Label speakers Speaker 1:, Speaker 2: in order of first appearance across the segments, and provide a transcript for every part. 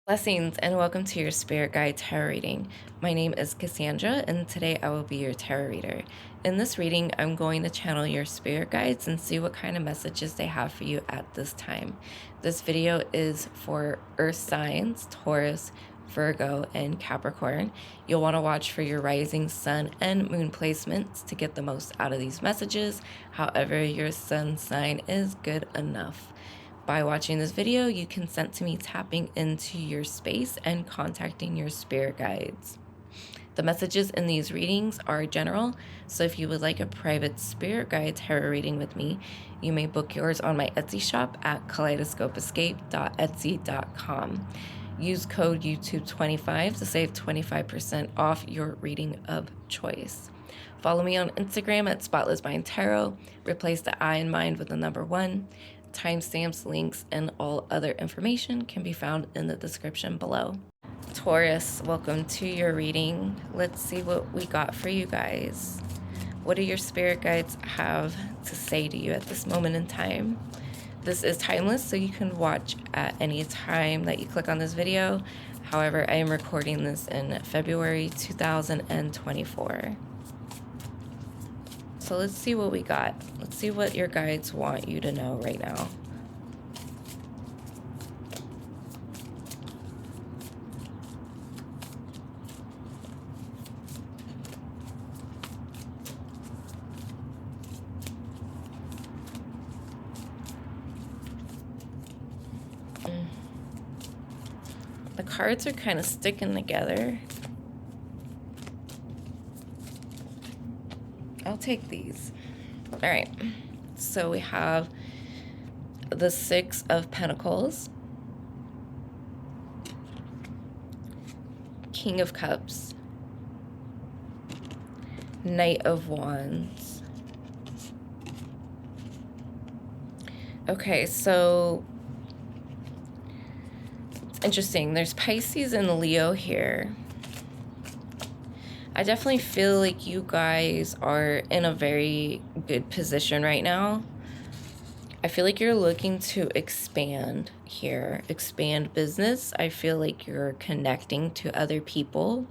Speaker 1: Blessings and welcome to your Spirit Guide Tarot reading. My name is Cassandra and today I will be your tarot reader. In this reading, I'm going to channel your spirit guides and see what kind of messages they have for you at this time. This video is for Earth signs, Taurus, Virgo, and Capricorn. You'll want to watch for your rising sun and moon placements to get the most out of these messages. However, your sun sign is good enough. By watching this video, you consent to me tapping into your space and contacting your spirit guides. The messages in these readings are general, so if you would like a private spirit guide tarot reading with me, you may book yours on my Etsy shop at kaleidoscopeescape.etsy.com. Use code YouTube25 to save 25% off your reading of choice. Follow me on Instagram at Spotless Mind Tarot. Replace the I in mind with the number 1. Timestamps, links, and all other information can be found in the description below. Taurus, welcome to your reading. Let's see what we got for you guys. What do your spirit guides have to say to you at this moment in time? This is timeless, so you can watch at any time that you click on this video. However, I am recording this in February 2024. So let's see what we got. Let's see what your guides want you to know right now. The cards are kind of sticking together. I'll take these. All right, so we have the 6 of Pentacles, King of Cups, Knight of Wands. Okay, so it's interesting. There's Pisces and Leo here. I definitely feel like you guys are in a very good position right now. I feel like you're looking to expand here, expand business. I feel like you're connecting to other people.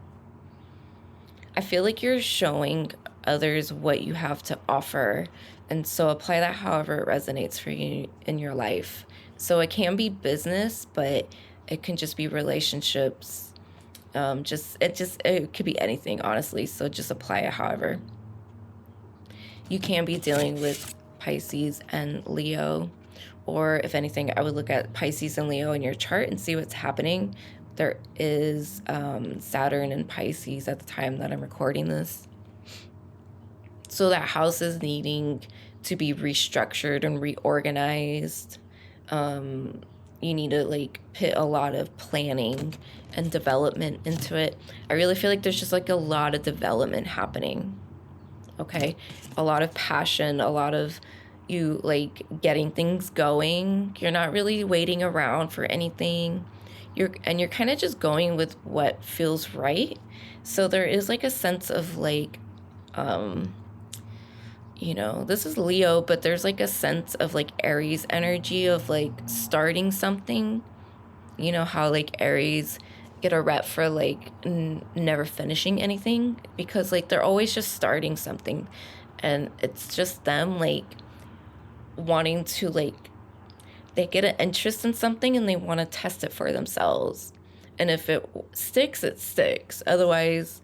Speaker 1: I feel like you're showing others what you have to offer. And so apply that however it resonates for you in your life. So it can be business, but it can just be relationships. It could be anything, honestly, so just apply it however. You can be dealing with Pisces and Leo, or if anything, I would look at Pisces and Leo in your chart and see what's happening. There is Saturn and Pisces at the time that I'm recording this, so that house is needing to be restructured and reorganized. You need to put a lot of planning and development into it. I really feel like there's just a lot of development happening. Okay, a lot of passion, a lot of you getting things going. You're not really waiting around for anything. You're kind of just going with what feels right. So there is a sense of this is Leo, but there's a sense of Aries energy of starting something. You know how Aries get a rep for never finishing anything, because they're always just starting something, and it's just them wanting to they get an interest in something and they want to test it for themselves, and if it sticks, it sticks. Otherwise,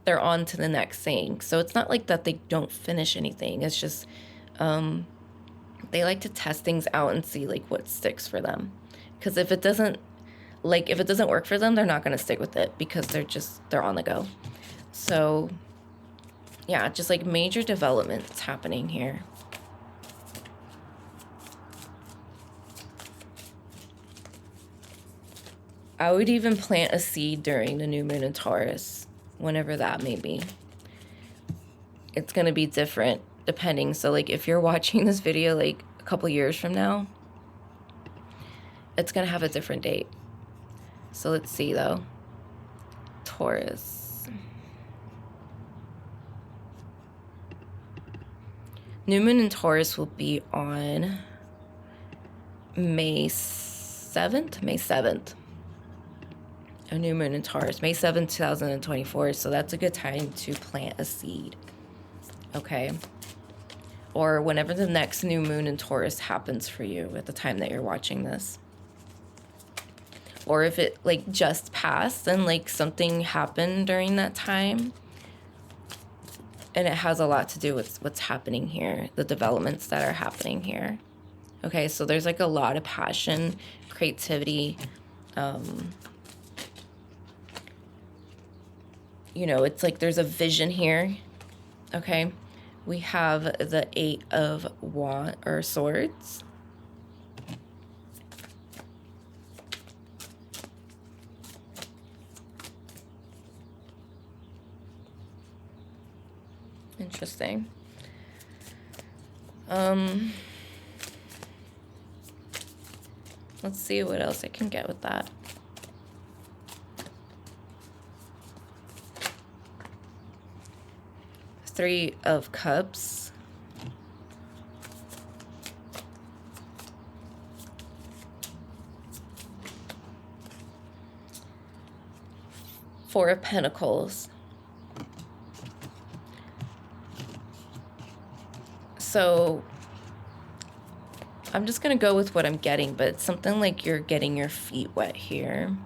Speaker 1: they're on to the next thing. So it's not that they don't finish anything. It's just they like to test things out and see what sticks for them. Because if it doesn't work for them, they're not going to stick with it, because they're on the go. So yeah, just major developments happening here. I would even plant a seed during the new moon in Taurus, whenever that may be. It's going to be different depending. So if you're watching this video a couple years from now, it's going to have a different date. So let's see though. Taurus. New moon in Taurus will be on May 7th. A new moon in Taurus, May 7th, 2024. So that's a good time to plant a seed. Okay. Or whenever the next new moon in Taurus happens for you at the time that you're watching this. Or if it like just passed and like something happened during that time. And it has a lot to do with what's happening here, the developments that are happening here. Okay, so there's like a lot of passion, creativity. You know, it's like there's a vision here. Okay. We have the 8 of Swords. Interesting. Let's see what else I can get with that. Three of Cups. Four of Pentacles. So I'm just going to go with what I'm getting, but it's something like you're getting your feet wet here.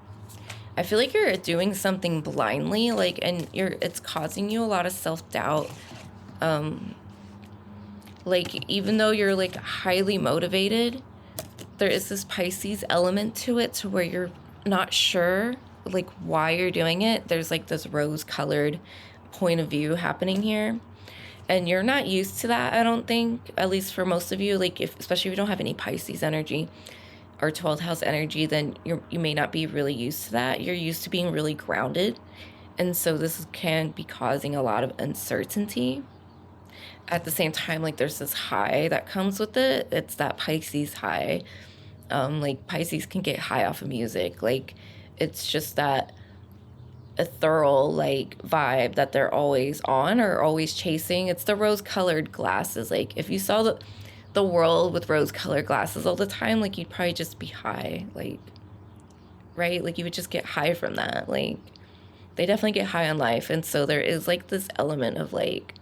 Speaker 1: I feel like you're doing something blindly, like, and it's causing you a lot of self-doubt. Like, even though you're like highly motivated, there is this Pisces element to it to where you're not sure like why you're doing it. There's like this rose-colored point of view happening here. And you're not used to that, I don't think, at least for most of you. Like, especially if you don't have any Pisces energy or 12th house energy, then you may not be really used to that. You're used to being really grounded. And so this can be causing a lot of uncertainty. At the same time, like there's this high that comes with it. It's that Pisces high. Like Pisces can get high off of music. Like it's just that ethereal like vibe that they're always on or always chasing. It's the rose-colored glasses. Like if you saw the world with rose-colored glasses all the time, like you'd probably just be high, like, right? Like you would just get high from that. Like they definitely get high on life. And so there is like this element of like,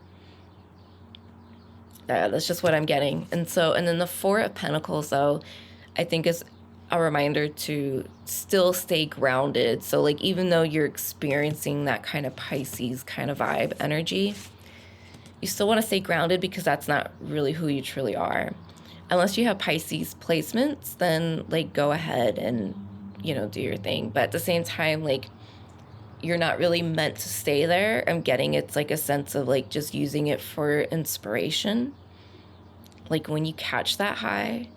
Speaker 1: that's just what I'm getting. And then the Four of Pentacles though, I think is a reminder to still stay grounded. So like even though you're experiencing that kind of Pisces kind of vibe energy, you still want to stay grounded because that's not really who you truly are. Unless you have Pisces placements, then like go ahead and, you know, do your thing. But at the same time, like you're not really meant to stay there. I'm getting it's like a sense of like just using it for inspiration. Like when you catch that high,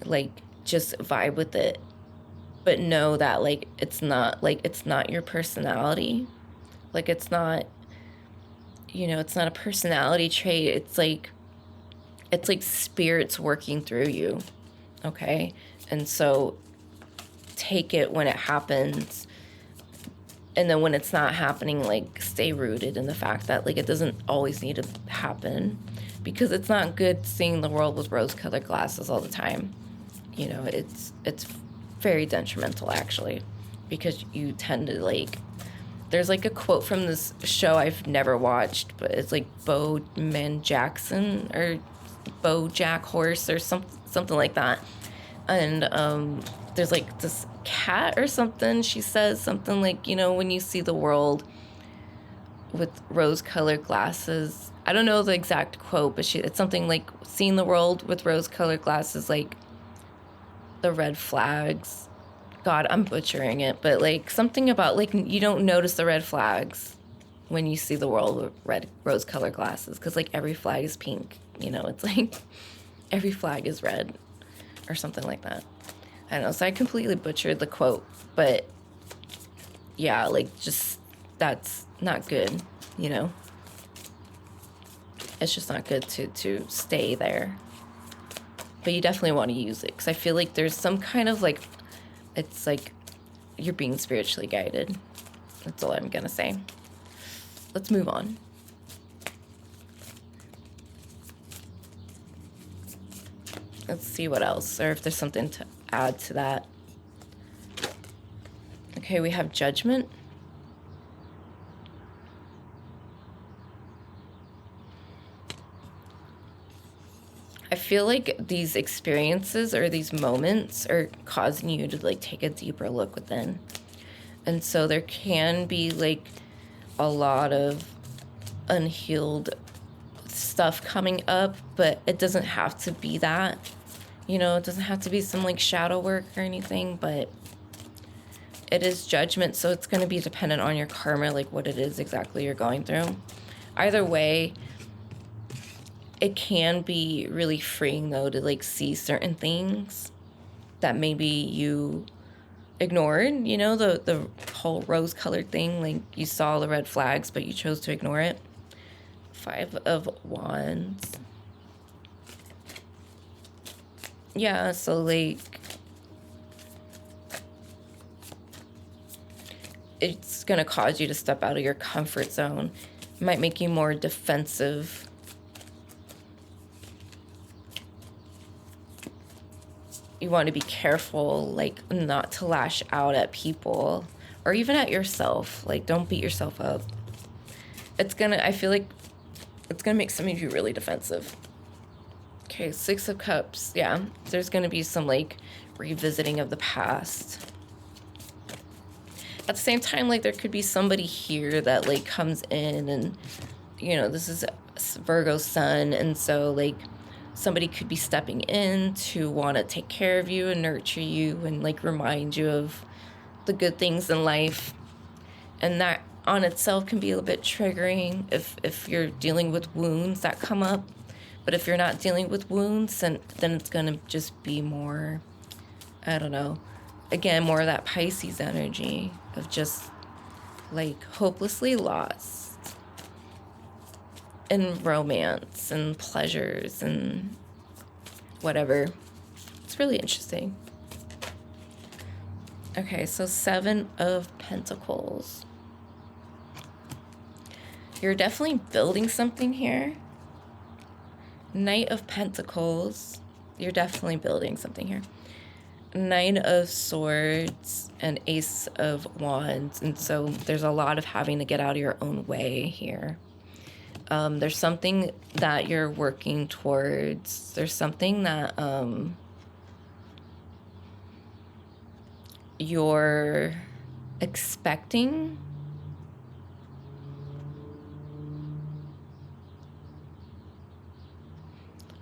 Speaker 1: like just vibe with it, but know that like it's not your personality. Like it's not, you know, it's not a personality trait. It's like spirits working through you. Okay. And so take it when it happens. And then when it's not happening, like stay rooted in the fact that like it doesn't always need to happen, because it's not good seeing the world with rose-colored glasses all the time. You know, it's very detrimental actually, because you tend to like, there's like a quote from this show I've never watched, but it's like Bowman Jackson or BoJack Horse or something like that. And there's like this cat or something. She says something like, you know, when you see the world with rose-colored glasses. I don't know the exact quote, but it's something like seeing the world with rose-colored glasses, like the red flags. God, I'm butchering it, but like something about like you don't notice the red flags when you see the world with rose-colored glasses, because like every flag is pink. You know, it's like every flag is red or something like that. I don't know. So I completely butchered the quote, but yeah, like just that's not good, you know. It's just not good to stay there. But you definitely want to use it, because I feel like there's some kind of like, it's like you're being spiritually guided. That's all I'm gonna say. Let's move on. Let's see what else, or if there's something to add to that. Okay, we have Judgment. I feel like these experiences or these moments are causing you to like take a deeper look within. And so there can be like a lot of unhealed stuff coming up, but it doesn't have to be that. You know, it doesn't have to be some like shadow work or anything, but it is Judgment, so it's going to be dependent on your karma, like what it is exactly you're going through. Either way, it can be really freeing though to like see certain things that maybe you ignored, you know, the whole rose-colored thing, like you saw the red flags but you chose to ignore it. 5 of Wands. Yeah, so like it's gonna cause you to step out of your comfort zone. It might make you more defensive. You want to be careful, like, not to lash out at people or even at yourself. Like, don't beat yourself up. I feel like it's gonna make some of you really defensive. Okay, 6 of Cups. Yeah, there's gonna be some like revisiting of the past. At the same time, like there could be somebody here that like comes in and, you know, this is Virgo sun, and so like somebody could be stepping in to want to take care of you and nurture you and like remind you of the good things in life. And that on itself can be a little bit triggering if you're dealing with wounds that come up. But if you're not dealing with wounds, then it's going to just be more, I don't know, again, more of that Pisces energy of just like hopelessly lost in romance and pleasures and whatever. It's really interesting. Okay, so 7 of Pentacles. You're definitely building something here. Knight of Pentacles. You're definitely building something here. 9 of Swords and Ace of Wands. And so there's a lot of having to get out of your own way here. There's something that you're working towards. There's something that you're expecting.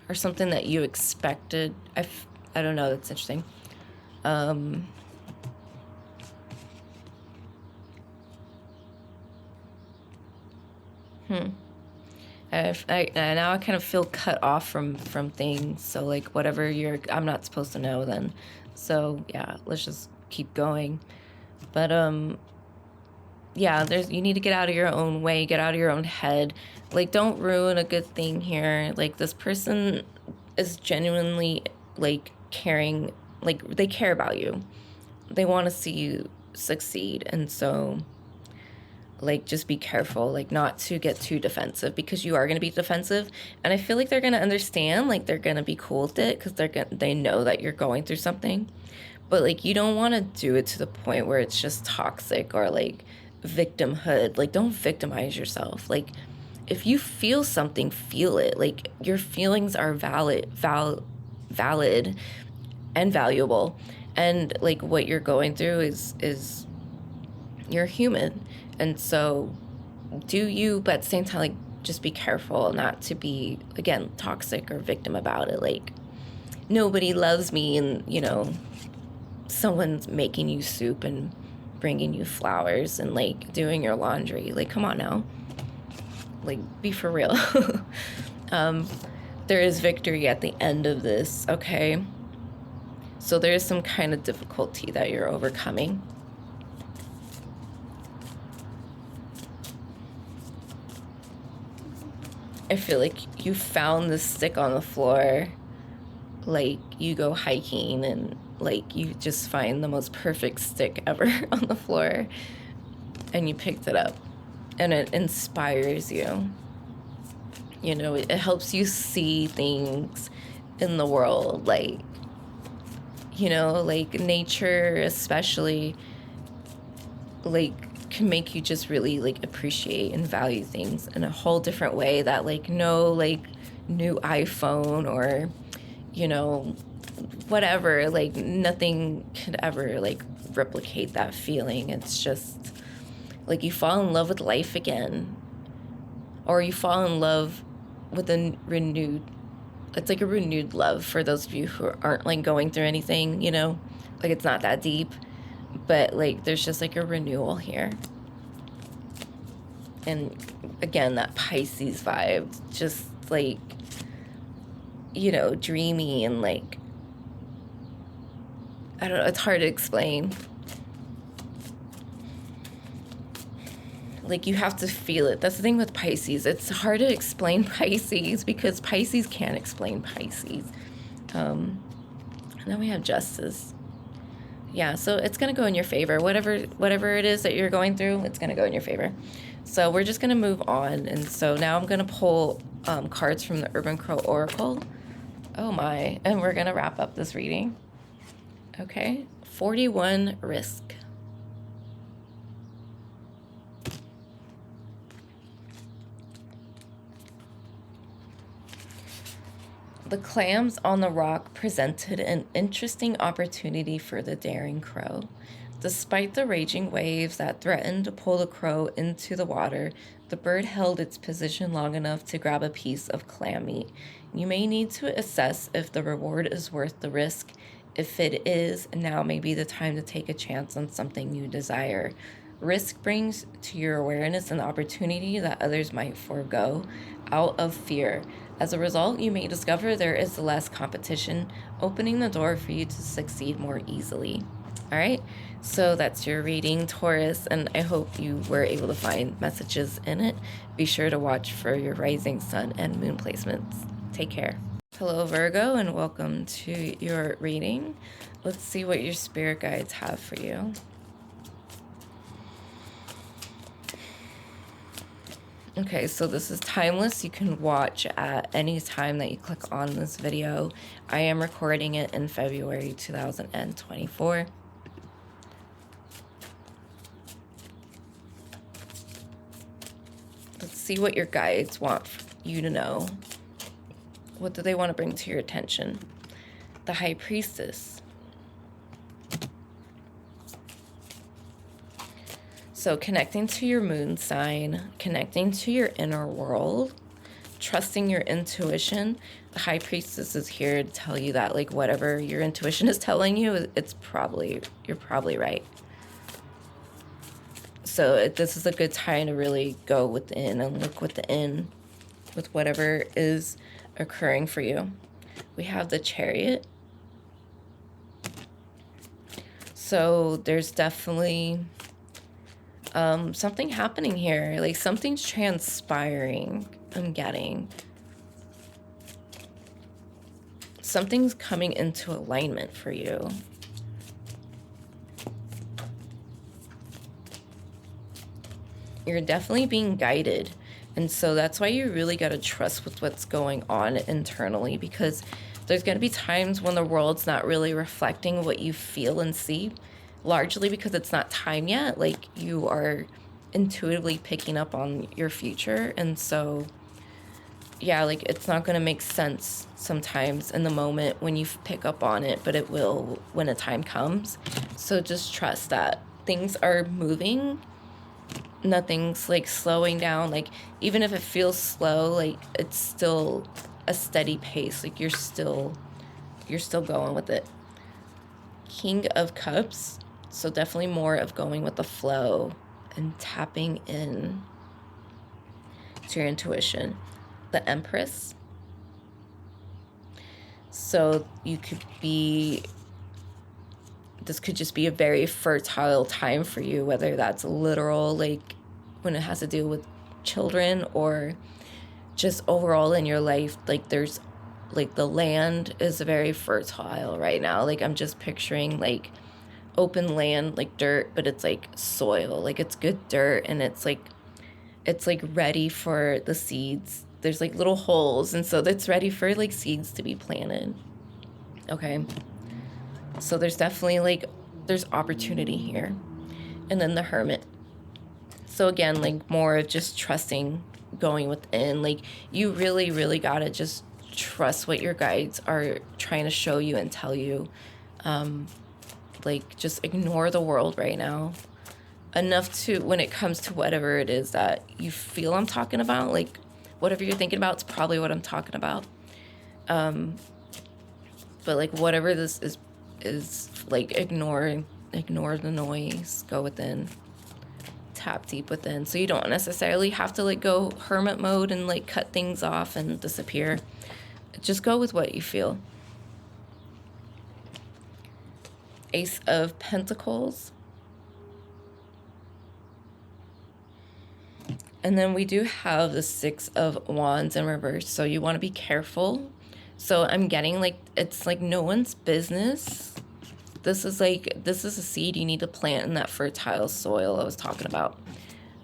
Speaker 1: Or something that you expected. I don't know, that's interesting. Now I kind of feel cut off from things. So like whatever I'm not supposed to know then. So yeah, let's just keep going. But yeah, you need to get out of your own way, get out of your own head. Like, don't ruin a good thing here. Like, this person is genuinely like caring, like they care about you. They want to see you succeed. And so like, just be careful, like not to get too defensive, because you are going to be defensive. And I feel like they're going to understand, like they're going to be cool with it because they know that you're going through something. But like, you don't want to do it to the point where it's just toxic or like victimhood. Like, don't victimize yourself. Like, if you feel something, feel it. Like, your feelings are valid and valuable. And like, what you're going through is you're human. And so do you, but at the same time, like, just be careful not to be, again, toxic or victim about it. Like, nobody loves me, and, you know, someone's making you soup and bringing you flowers and like doing your laundry. Like, come on now, like, be for real. There is victory at the end of this. Okay, so there is some kind of difficulty that you're overcoming. I feel like you found this stick on the floor. Like, you go hiking and like you just find the most perfect stick ever on the floor, and you picked it up, and it inspires you. You know, it helps you see things in the world, like, you know, like nature especially. like can make you just really like appreciate and value things in a whole different way that like no like new iPhone or, you know, whatever, like nothing could ever like replicate that feeling. It's just like you fall in love with life again, or you fall in love with a renewed, it's like a renewed love for those of you who aren't like going through anything, you know, like it's not that deep, but like there's just like a renewal here. And again, that Pisces vibe, just like, you know, dreamy and like, I don't know, it's hard to explain. Like you have to feel it. That's the thing with Pisces. It's hard to explain Pisces because Pisces can't explain Pisces. And then we have Justice. Yeah, so it's going to go in your favor. Whatever it is that you're going through, it's going to go in your favor. So we're just going to move on. And so now I'm going to pull cards from the Urban Crow Oracle. Oh my. And we're going to wrap up this reading. Okay. 41 Risk. The clams on the rock presented an interesting opportunity for the daring crow. Despite the raging waves that threatened to pull the crow into the water, the bird held its position long enough to grab a piece of clam meat. You may need to assess if the reward is worth the risk. If it is, now may be the time to take a chance on something you desire. Risk brings to your awareness an opportunity that others might forego out of fear. As a result, you may discover there is less competition, opening the door for you to succeed more easily. All right, so that's your reading, Taurus, and I hope you were able to find messages in it. Be sure to watch for your rising sun and moon placements. Take care. Hello, Virgo, and welcome to your reading. Let's see what your spirit guides have for you. Okay, so this is timeless. You can watch at any time that you click on this video. I am recording it in February 2024. Let's see what your guides want you to know. What do they want to bring to your attention? The High Priestess. So connecting to your moon sign, connecting to your inner world, trusting your intuition. The High Priestess is here to tell you that like whatever your intuition is telling you, you're probably right. So this is a good time to really go within and look within with whatever is occurring for you. We have the Chariot. So there's definitely something happening here, like something's transpiring. I'm getting something's coming into alignment for you. You're definitely being guided, and so that's why you really got to trust with what's going on internally, because there's going to be times when the world's not really reflecting what you feel and see, largely because it's not time yet. Like you are intuitively picking up on your future. And so, yeah, like it's not going to make sense sometimes in the moment when you pick up on it, but it will when the time comes. So just trust that things are moving. Nothing's like slowing down. Like even if it feels slow, like it's still a steady pace. Like you're still going with it. King of Cups. So definitely more of going with the flow and tapping in to your intuition. The Empress. So this could just be a very fertile time for you, whether that's literal, like when it has to do with children, or just overall in your life. Like there's like the land is very fertile right now. Like I'm just picturing like open land, like dirt, but it's like soil, like it's good dirt, and it's like ready for the seeds. There's like little holes, and so it's ready for like seeds to be planted. Okay, so there's definitely like there's opportunity here. And then the Hermit. So again, like more of just trusting, going within. Like you really, really gotta just trust what your guides are trying to show you and tell you. Like just ignore the world right now. Enough to, when it comes to whatever it is that you feel I'm talking about, like whatever you're thinking about, it's probably what I'm talking about. But like whatever this is like ignore the noise, go within, tap deep within. So you don't necessarily have to like go hermit mode and like cut things off and disappear. Just go with what you feel. Ace of Pentacles. And then we do have the Six of Wands in reverse. So you want to be careful. So I'm getting like, it's like no one's business. This is a seed you need to plant in that fertile soil I was talking about.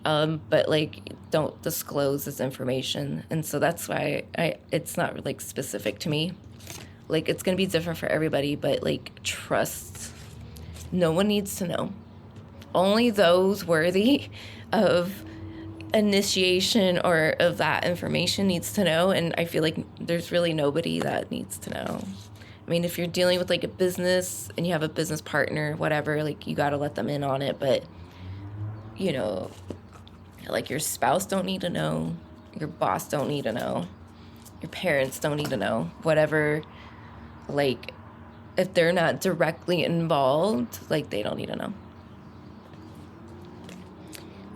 Speaker 1: But like, don't disclose this information. And so that's why it's not like specific to me. Like it's going to be different for everybody, but like trust. No one needs to know. Only those worthy of initiation or of that information needs to know. And I feel like there's really nobody that needs to know. I mean, if you're dealing with like a business and you have a business partner, whatever, like you got to let them in on it. But, you know, like your spouse don't need to know. Your boss don't need to know. Your parents don't need to know. Whatever, like if they're not directly involved, like they don't need to know.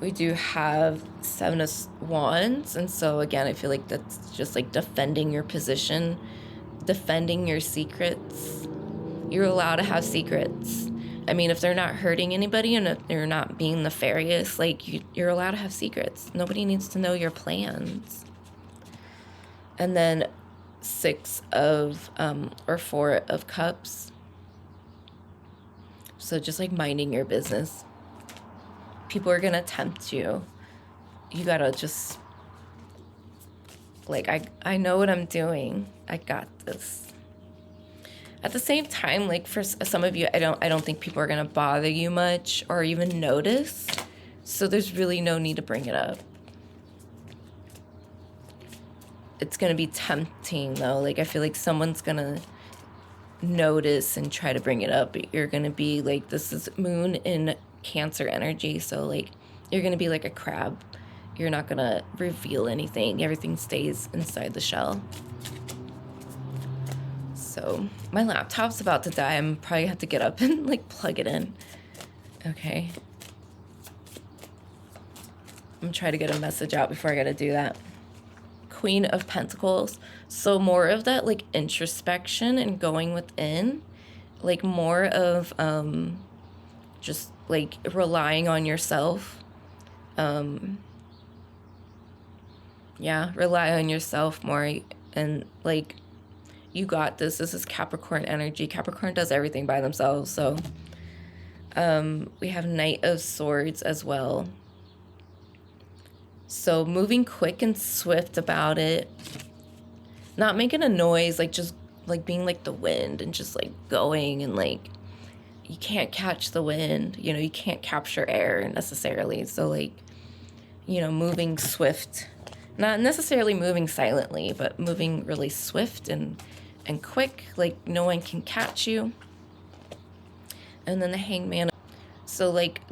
Speaker 1: We do have Seven of Wands. And so again, I feel like that's just like defending your position, defending your secrets. You're allowed to have secrets. I mean, if they're not hurting anybody and if they're not being nefarious, like you're allowed to have secrets. Nobody needs to know your plans. And then Four of Cups. So just like minding your business. People are gonna tempt you. You gotta just like, I know what I'm doing. I got this. At the same time, like for some of you, I don't think people are gonna bother you much or even notice. So there's really no need to bring it up. It's gonna be tempting though. Like I feel like someone's gonna notice and try to bring it up, but you're gonna be like, this is moon in Cancer energy, so like you're gonna be like a crab. You're not gonna reveal anything. Everything stays inside the shell. So my laptop's about to die. I'm probably have to get up and like plug it in. Okay, I'm trying to get a message out before I gotta do that. Queen of Pentacles. So more of that like introspection and going within, like more of just like relying on yourself. Yeah, rely on yourself more. And like, you got this. This is Capricorn energy. Capricorn does everything by themselves. So we have Knight of Swords as well. So moving quick and swift about it. Not making a noise, like just like being like the wind and just like going, and like you can't catch the wind, you know, you can't capture air necessarily. So like, you know, moving swift, not necessarily moving silently, but moving really swift and quick, like no one can catch you. And then the Hangman. So like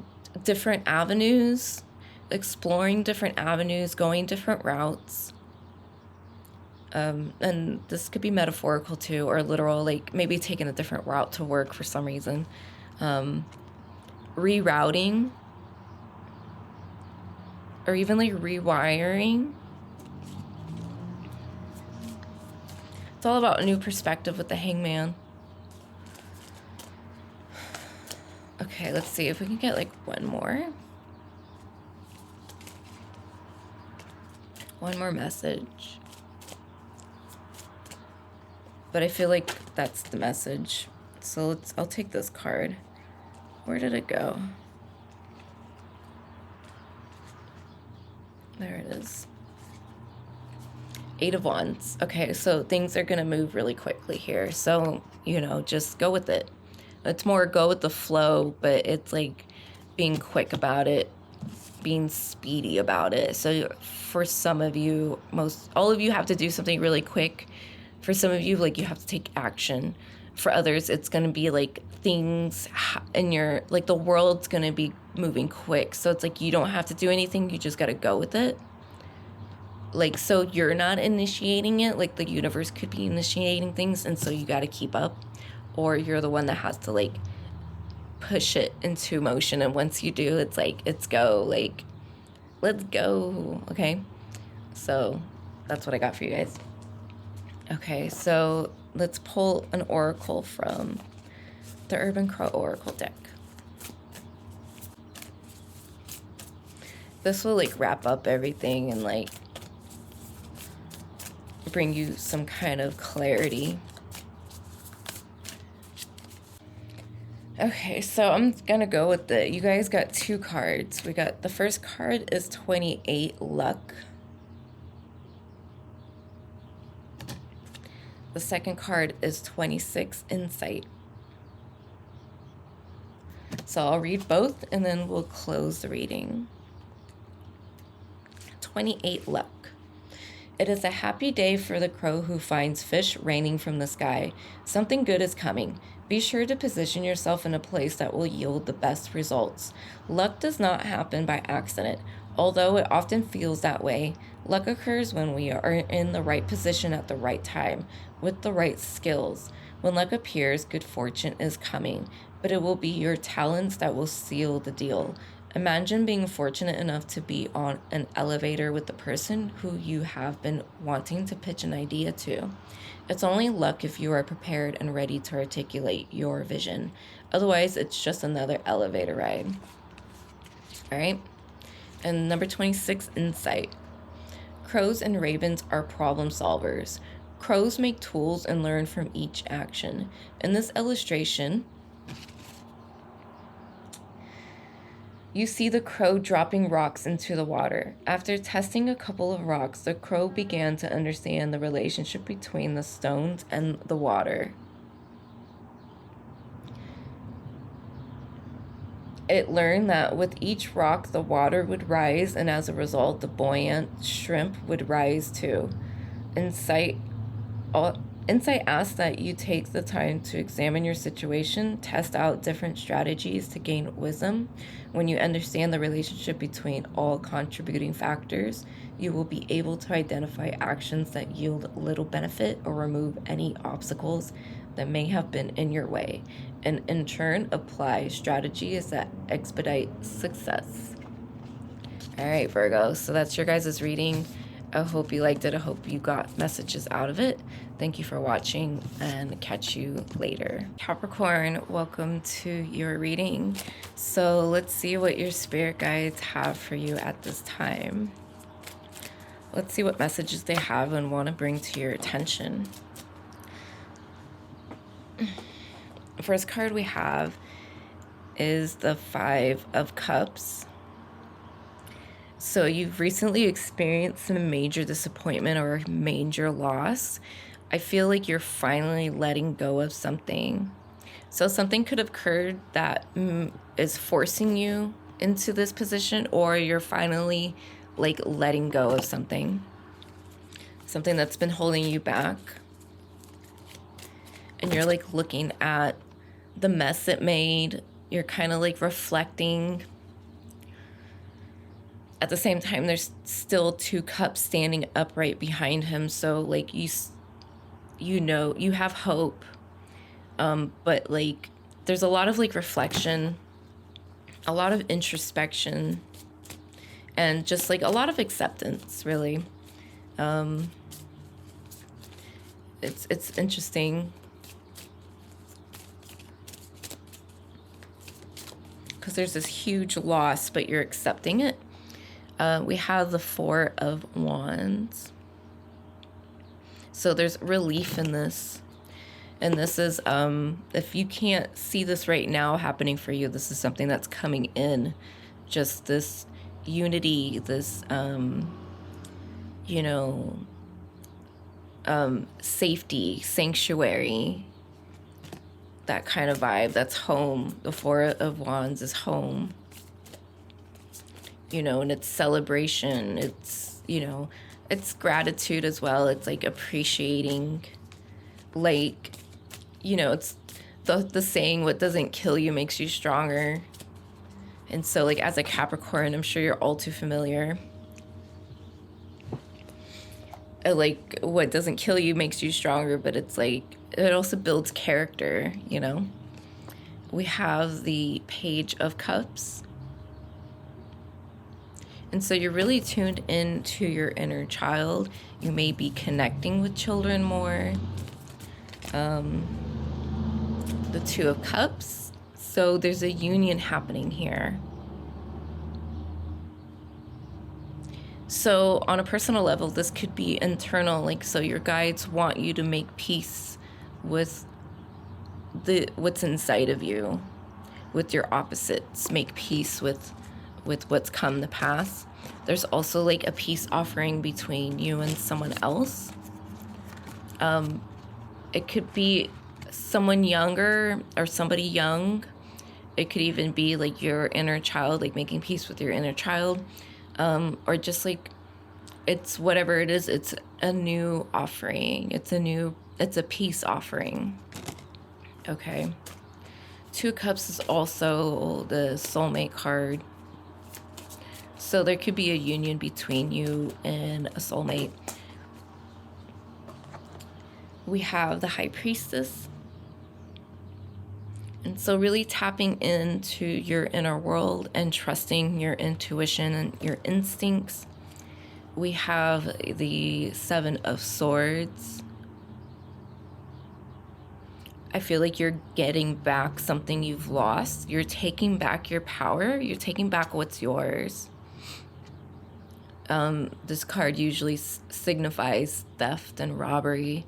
Speaker 1: different avenues, exploring different avenues, going different routes. And this could be metaphorical too, or literal, like maybe taking a different route to work for some reason. Rerouting, or even like rewiring. It's all about a new perspective with the Hangman. Okay, let's see if we can get like one more message. But I feel like that's the message. So I'll take this card. Where did it go? There it is. Eight of Wands. Okay, so things are gonna move really quickly here. So, you know, just go with it. It's more go with the flow, but it's like being quick about it, being speedy about it. So for some of you, all of you have to do something really quick. For some of you, like, you have to take action. For others, it's going to be like things in your, like, the world's going to be moving quick. So it's like you don't have to do anything. You just got to go with it. Like, so you're not initiating it. Like, the universe could be initiating things. And so you got to keep up. Or you're the one that has to, like, push it into motion. And once you do, it's like, it's go. Like, let's go. Okay. So that's what I got for you guys. Okay, so let's pull an oracle from the Urban Crow Oracle deck. This will, like, wrap up everything and, like, bring you some kind of clarity. Okay, so I'm gonna go with it. You guys got 2 cards. We got, the first card is 28 Luck. The second card is 26 Insight. So I'll read both and then we'll close the reading. 28 Luck. It is a happy day for the crow who finds fish raining from the sky. Something good is coming. Be sure to position yourself in a place that will yield the best results. Luck does not happen by accident. Although it often feels that way, luck occurs when we are in the right position at the right time, with the right skills. When luck appears, good fortune is coming, but it will be your talents that will seal the deal. Imagine being fortunate enough to be on an elevator with the person who you have been wanting to pitch an idea to. It's only luck if you are prepared and ready to articulate your vision. Otherwise, it's just another elevator ride. All right? And number 26, Insight. Crows and ravens are problem solvers. Crows make tools and learn from each action. In this illustration, you see the crow dropping rocks into the water. After testing a couple of rocks, the crow began to understand the relationship between the stones and the water. It learned that with each rock, the water would rise, and as a result, the buoyant shrimp would rise too. Insight asks that you take the time to examine your situation, test out different strategies to gain wisdom. When you understand the relationship between all contributing factors, you will be able to identify actions that yield little benefit or remove any obstacles that may have been in your way, and in turn apply strategies that expedite success. All right, Virgo, so that's your guys' reading. I hope you liked it. I hope you got messages out of it. Thank you for watching, and catch you later. Capricorn, welcome to your reading. So let's see what your spirit guides have for you at this time. Let's see what messages they have and want to bring to your attention. The first card we have is the 5 of Cups. So you've recently experienced some major disappointment or major loss. I feel like you're finally letting go of something. So something could have occurred that is forcing you into this position, or you're finally, like, letting go of something that's been holding you back. And you're, like, looking at the mess it made. You're kind of, like, reflecting. At the same time, there's still 2 cups standing upright behind him. So, like, you know, you have hope. But, like, there's a lot of, like, reflection, a lot of introspection, and just, like, a lot of acceptance, really. It's interesting. Because there's this huge loss, but you're accepting it. We have the 4 of Wands. So there's relief in this. And this is, if you can't see this right now happening for you, this is something that's coming in. Just this unity, this, you know, safety, sanctuary, that kind of vibe. That's home. The 4 of Wands is home. you know, and it's celebration. It's, you know, it's gratitude as well. It's like appreciating, like, you know, it's the saying, what doesn't kill you makes you stronger. And so, like, as a Capricorn, I'm sure you're all too familiar. Like, what doesn't kill you makes you stronger, but it's like, it also builds character, you know? We have the Page of Cups. And so you're really tuned into your inner child. You may be connecting with children more. The Two of Cups. So there's a union happening here. So on a personal level, this could be internal. Like, so your guides want you to make peace with what's inside of you, with your opposites. Make peace with what's come to pass. There's also like a peace offering between you and someone else. It could be someone younger or somebody young. It could even be like your inner child, like making peace with your inner child. Or just like, it's whatever it is, it's a new offering. It's a peace offering. Okay. Two of Cups is also the soulmate card. So there could be a union between you and a soulmate. We have the High Priestess. And so really tapping into your inner world and trusting your intuition and your instincts. We have the Seven of Swords. I feel like you're getting back something you've lost. You're taking back your power. You're taking back what's yours. This card usually signifies theft and robbery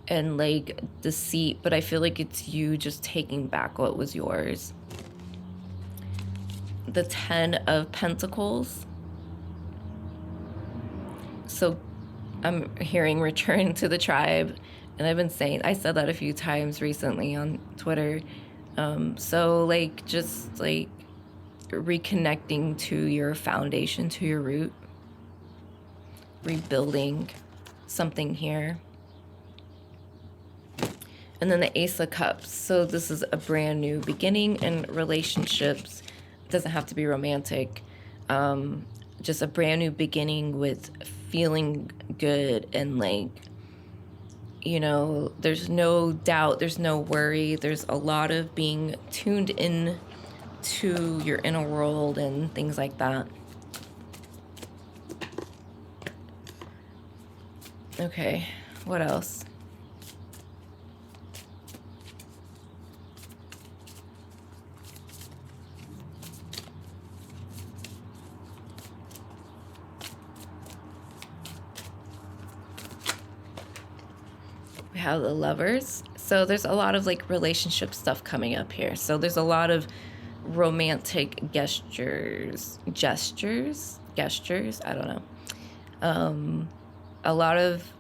Speaker 1: and like deceit, but I feel like it's you just taking back what was yours. The Ten of Pentacles. So I'm hearing return to the tribe, and I've been saying, I said that a few times recently on Twitter. So like just like reconnecting to your foundation, to your root, rebuilding something here. And then the Ace of Cups. So this is a brand new beginning in relationships. It doesn't have to be romantic. Just a brand new beginning with feeling good and like, you know, there's no doubt, there's no worry. There's a lot of being tuned in to your inner world and things like that. Okay, what else? We have the Lovers. So there's a lot of like relationship stuff coming up here. So there's a lot of romantic gestures, I don't know. A lot of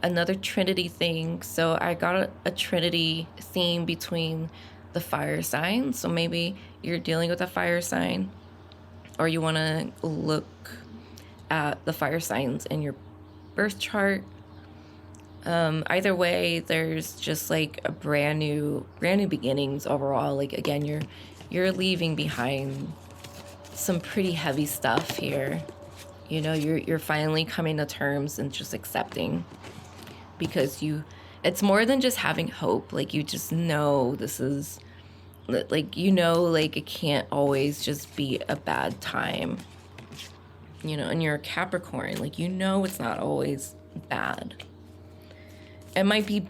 Speaker 1: another Trinity thing. So I got a Trinity theme between the fire signs. So maybe you're dealing with a fire sign, or you want to look at the fire signs in your birth chart. Either way, there's just like a brand new beginnings overall. Like again, you're leaving behind some pretty heavy stuff here. You know, you're finally coming to terms and just accepting, because it's more than just having hope. Like you just know this is like, you know, like it can't always just be a bad time. You know, and you're a Capricorn, like, you know, it's not always bad. It might be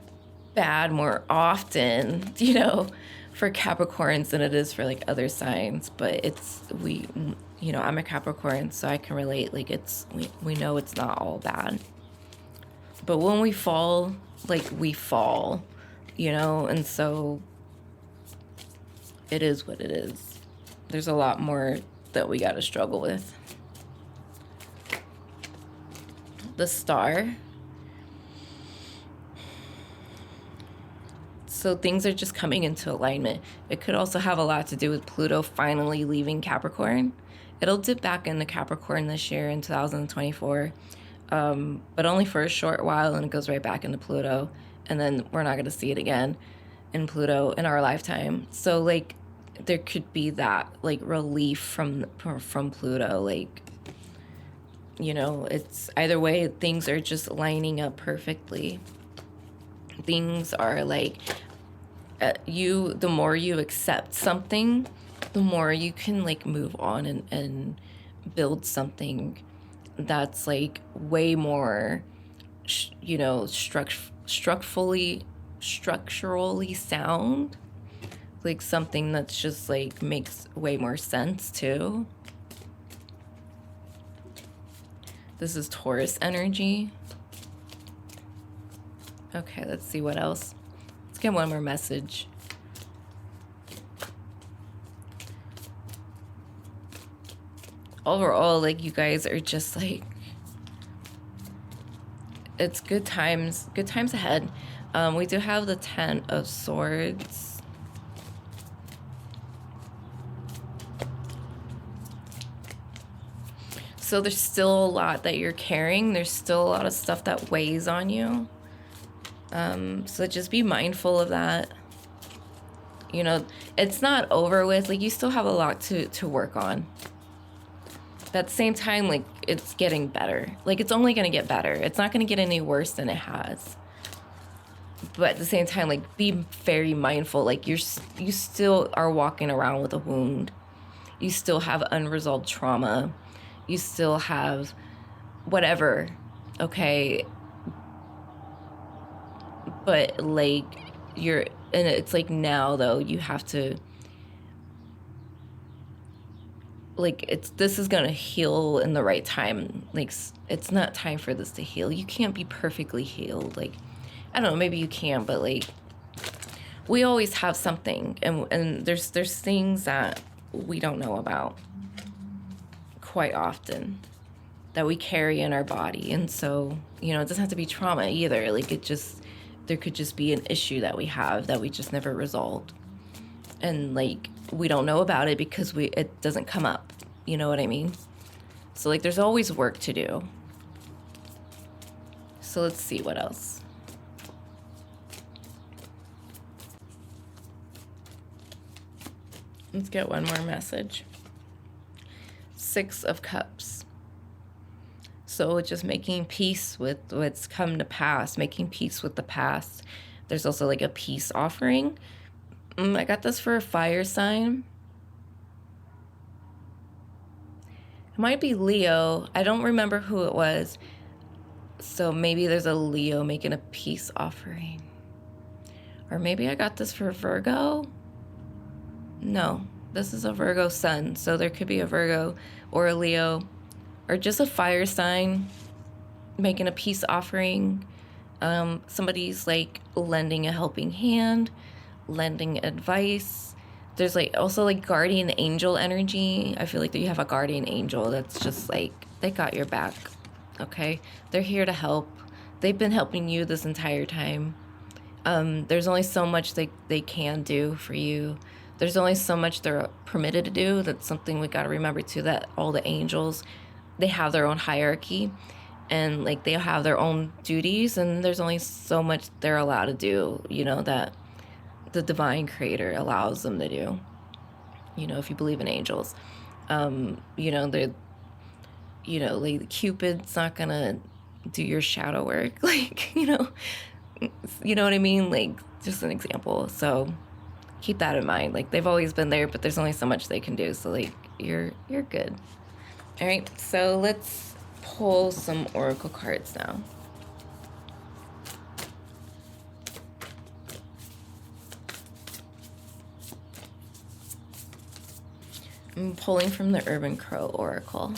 Speaker 1: bad more often, you know, for Capricorns than it is for like other signs, but you know, I'm a Capricorn, so I can relate. Like we know it's not all bad, but when we fall, like we fall, you know, and so it is what it is. There's a lot more that we got to struggle with. The Star. So things are just coming into alignment. It could also have a lot to do with Pluto finally leaving Capricorn It'll dip back into Capricorn this year in 2024, but only for a short while, and it goes right back into Pluto, and then we're not going to see it again in Pluto in our lifetime. So like there could be that like relief from Pluto. Like, you know, it's either way, things are just lining up perfectly. Things are like the more you accept something, the more you can like move on and build something that's like way more you know, structurally sound, like something that's just like makes way more sense too. This is Taurus energy. Okay, let's see what else. Let's get one more message. Overall, like you guys are just like, it's good times ahead. We do have the 10 of Swords. So there's still a lot that you're carrying. There's still a lot of stuff that weighs on you. So just be mindful of that. You know, it's not over with. Like, you still have a lot to work on. But at the same time, like, it's getting better. Like, it's only going to get better. It's not going to get any worse than it has. But at the same time, like, be very mindful. Like, you still are walking around with a wound. You still have unresolved trauma. You still have whatever, okay? But, like, and it's like now, though, you have to, like, this is gonna heal in the right time. Like, it's not time for this to heal. You can't be perfectly healed. Like, I don't know, maybe you can, but like, we always have something, and there's things that we don't know about quite often that we carry in our body. And so, you know, it doesn't have to be trauma either. Like, there could just be an issue that we have that we just never resolved. And like, we don't know about it because it doesn't come up. You know what I mean? So like, there's always work to do. So let's see what else. Let's get one more message. 6 of Cups. So just making peace with what's come to pass, making peace with the past. There's also like a peace offering. I got this for a fire sign. It might be Leo. I don't remember who it was. So maybe there's a Leo making a peace offering. Or maybe I got this for Virgo. No, this is a Virgo sun. So there could be a Virgo or a Leo or just a fire sign making a peace offering. Somebody's like lending a helping hand, lending advice. There's like also like guardian angel energy. I feel like that you have a guardian angel that's just like, they got your back. Okay, they're here to help. They've been helping you this entire time. There's only so much they can do for you. There's only so much they're permitted to do. That's something we got to remember too, that all the angels, they have their own hierarchy, and like they have their own duties, and there's only so much they're allowed to do, you know, that the divine creator allows them to do. You know, if you believe in angels, you know, they're, you know, like Cupid's not gonna do your shadow work. Like, you know what I mean? Like, just an example. So keep that in mind. Like, they've always been there, but there's only so much they can do. So like, you're good. All right, so let's pull some oracle cards now. I'm pulling from the Urban Crow Oracle.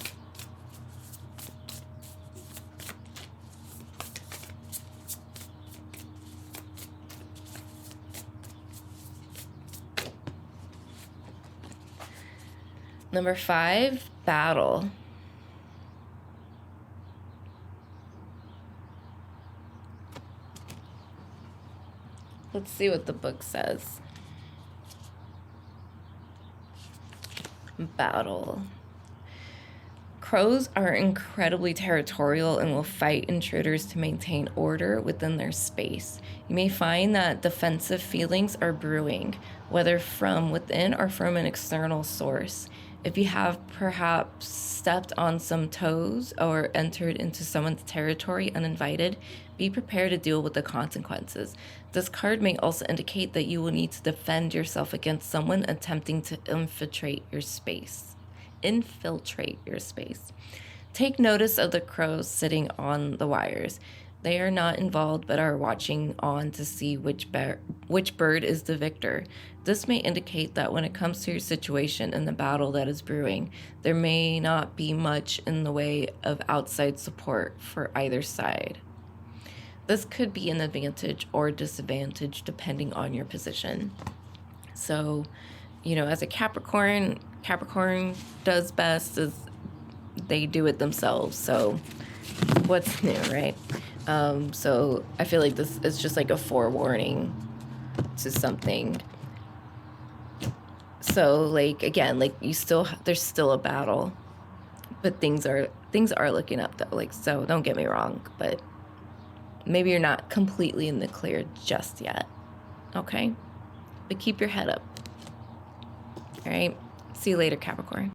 Speaker 1: Number 5, Battle. Let's see what the book says. Battle. Crows are incredibly territorial and will fight intruders to maintain order within their space. You may find that defensive feelings are brewing, whether from within or from an external source. If you have perhaps stepped on some toes or entered into someone's territory uninvited, be prepared to deal with the consequences. This card may also indicate that you will need to defend yourself against someone attempting to infiltrate your space. Take notice of the crows sitting on the wires. They are not involved but are watching on to see which bird is the victor. This may indicate that when it comes to your situation in the battle that is brewing, there may not be much in the way of outside support for either side. This could be an advantage or disadvantage depending on your position. So, as a Capricorn does best is they do it themselves. So what's new, right? So I feel like this is just like a forewarning to something. So like, again, like there's still a battle, but things are looking up though. Like, so don't get me wrong, but maybe you're not completely in the clear just yet. Okay. But keep your head up. All right. See you later, Capricorn.